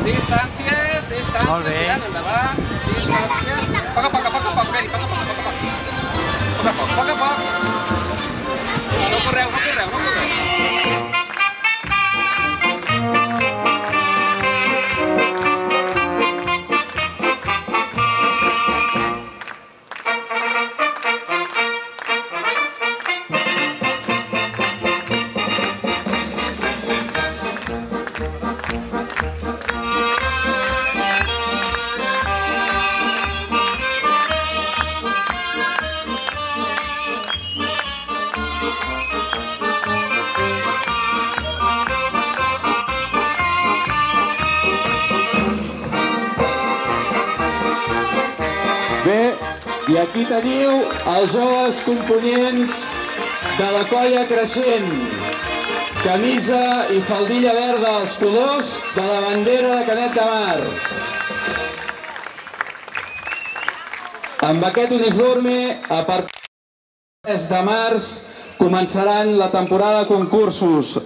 Distàncies, tirant endavant, distàncies. A poc, Peri, a poc. No correu. Bé, i aquí teniu els joves components de la colla creixent. Camisa i faldilla verda, els colors de la bandera de Canet de Mar. Amb aquest uniforme, a partir del mes de març, començaran la temporada de concursos.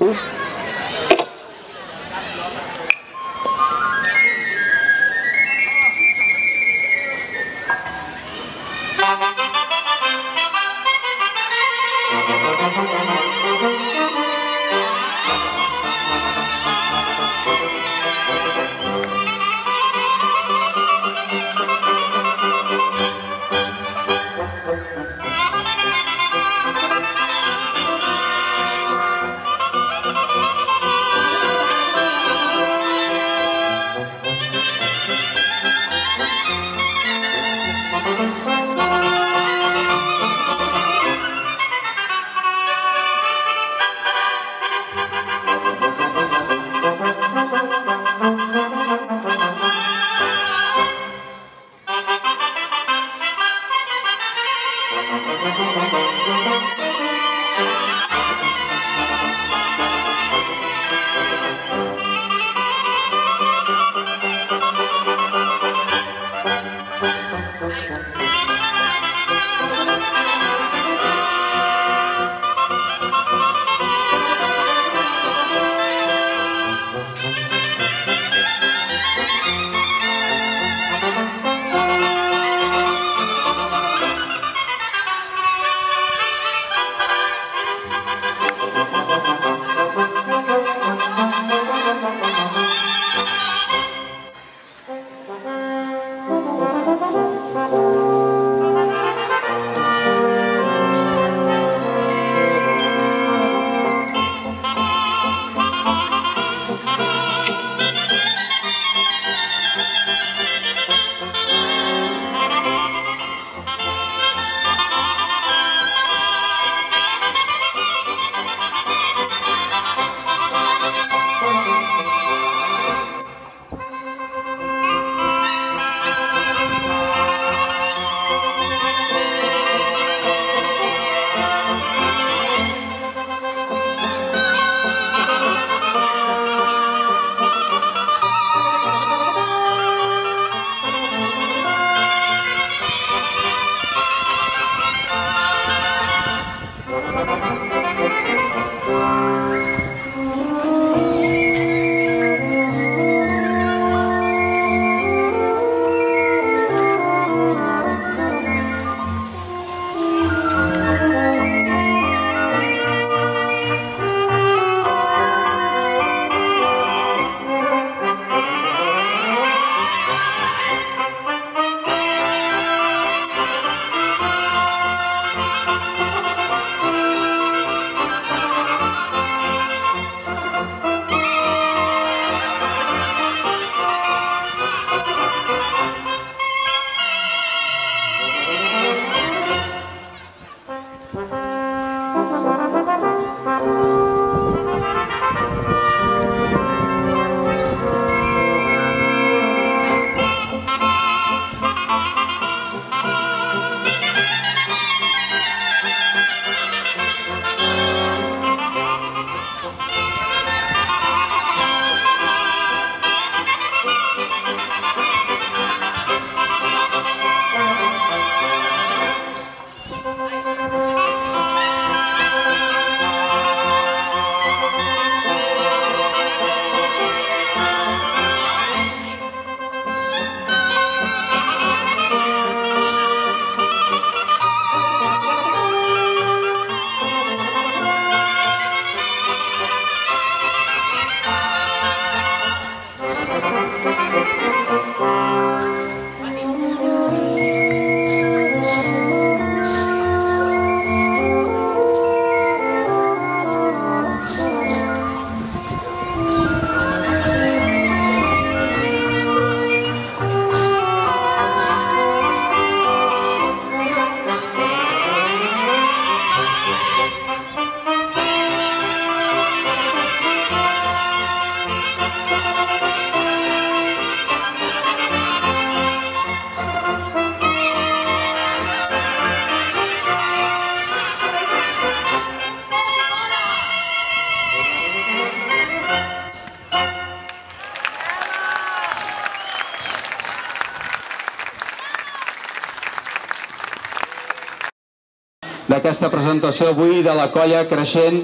d'aquesta presentació avui de la Colla Creixent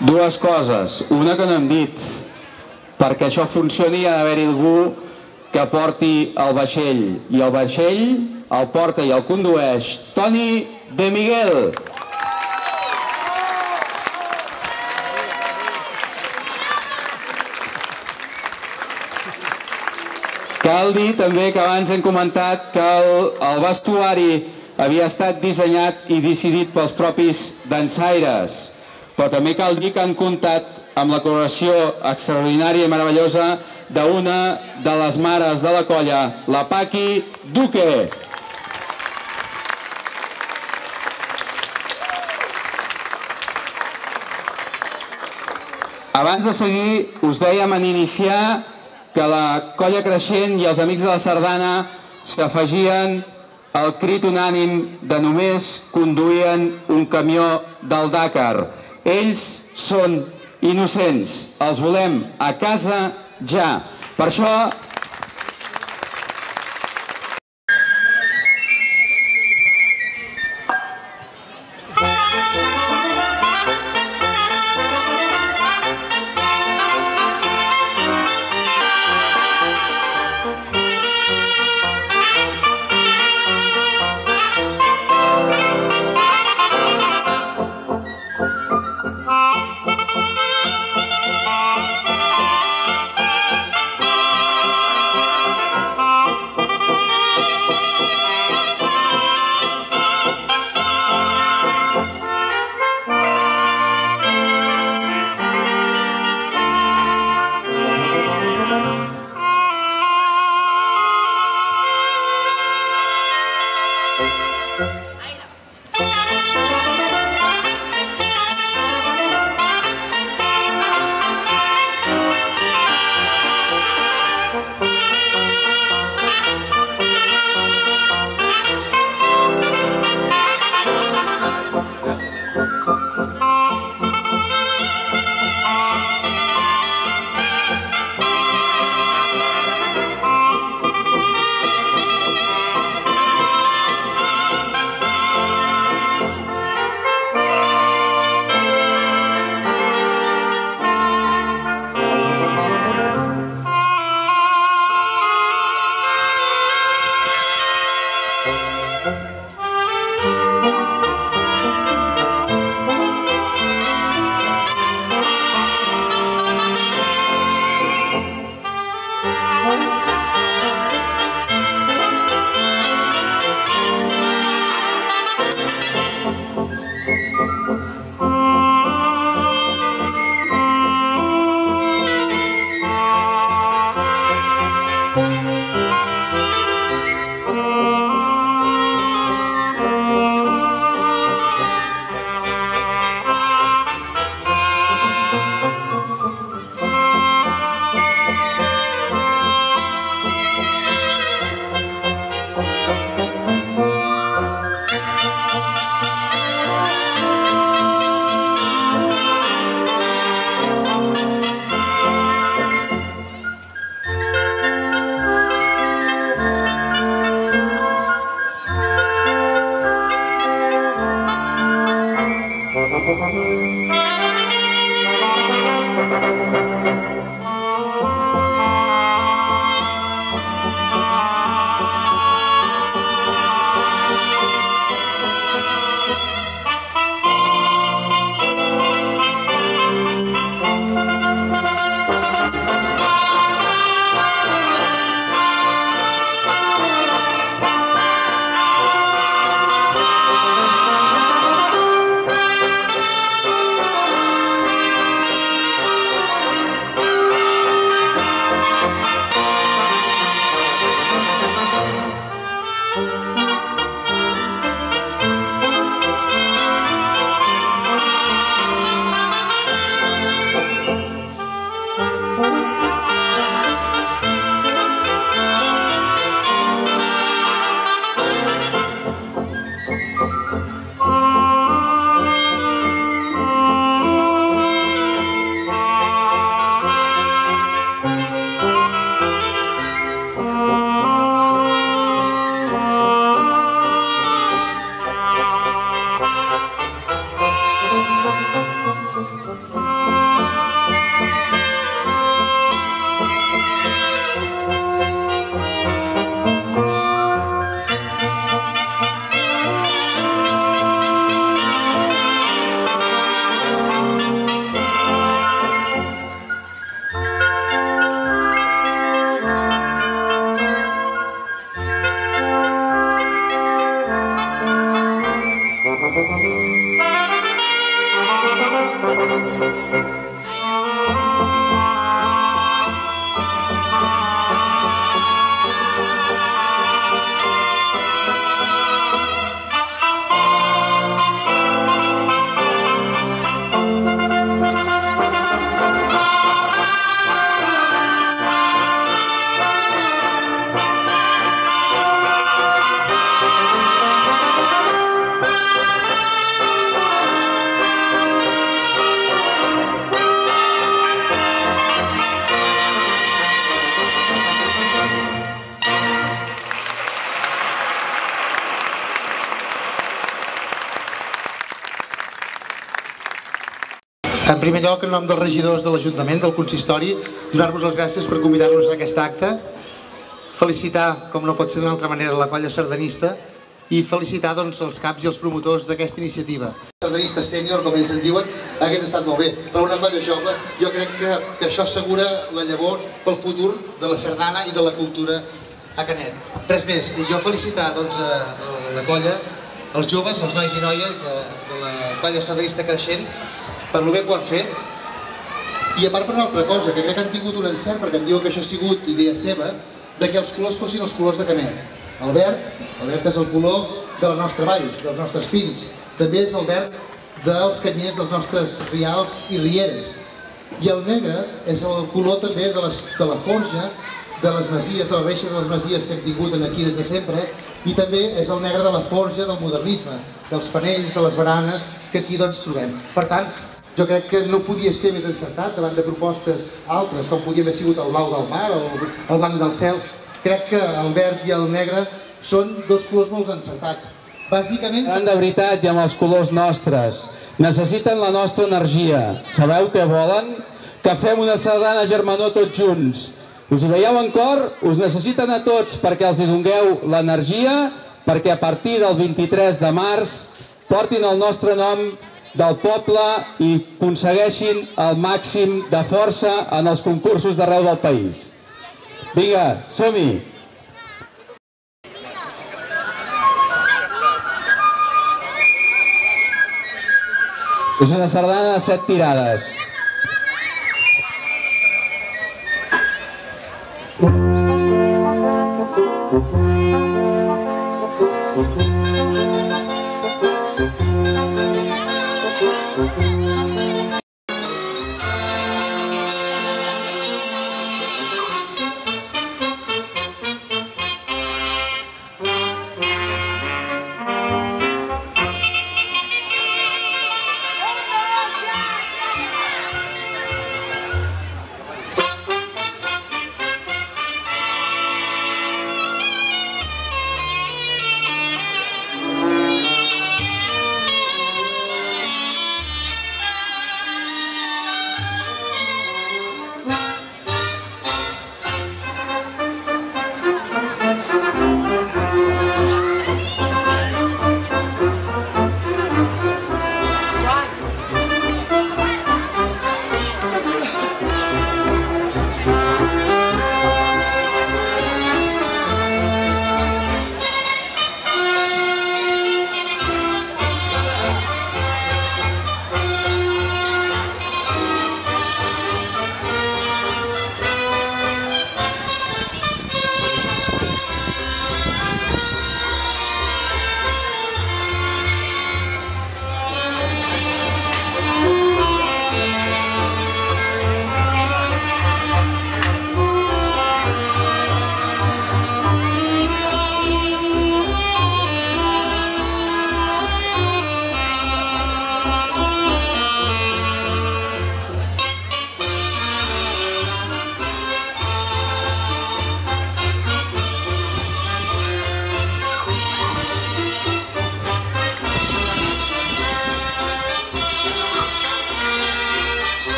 dues coses. Una que no hem dit, perquè això funcioni ha d'haver-hi algú que porti el vaixell, i el vaixell el porta i el condueix Toni de Miguel. Cal dir també que abans hem comentat que el vestuari havia estat dissenyat i decidit pels propis dansaires, però també cal dir que han comptat amb la col·laboració extraordinària i meravellosa d'una de les mares de la colla, la Paqui Duque. Abans de seguir, us dèiem en iniciar que la Colla Creixent i els Amics de la Sardana s'afegien al crit unànim de només conduïen un camió del Dakar. Ells són innocents, els volem a casa ja. Per això primer lloc, en nom dels regidors de l'Ajuntament, del consistori, donar-vos les gràcies per convidar-nos a aquest acte, felicitar, com no pot ser d'una altra manera, la colla sardanista i felicitar els caps i els promotors d'aquesta iniciativa. Sardanista sènior, com ells en diuen, hagués estat molt bé. Per una colla jove, jo crec que això assegura la llavor pel futur de la sardana i de la cultura a Canet. Res més, jo felicitar la colla, els joves, els nois i noies de la colla sardanista creixent, per lo bé que ho han fet. I a part per una altra cosa, que crec que han tingut un encert, perquè em diuen que això ha sigut idea seva, de que els colors fossin els colors de Canet. El verd és el color de la nostra vall, dels nostres pins. També és el verd dels canyers dels nostres rials i rieres. I el negre és el color també de la forja, de les masies, de les reixes de les masies que hem tingut aquí des de sempre, i també és el negre de la forja del modernisme, dels panells, de les baranes que aquí trobem. Per tant, jo crec que no podia ser més encertat davant de propostes altres, com podia haver sigut el blau del mar o el blanc del cel. Crec que el verd i el negre són dos colors molt encertats. Bàsicament... De veritat i amb els colors nostres. Necessiten la nostra energia. Sabeu què volen? Que fem una sardana germanor tots junts. Us hi veieu en cor? Us necessiten a tots perquè els hi dongueu l'energia, perquè a partir del 23 de març portin el nostre nom del poble i aconsegueixin el màxim de força en els concursos d'arreu del país. Vinga, som-hi! És una sardana de 7 tirades.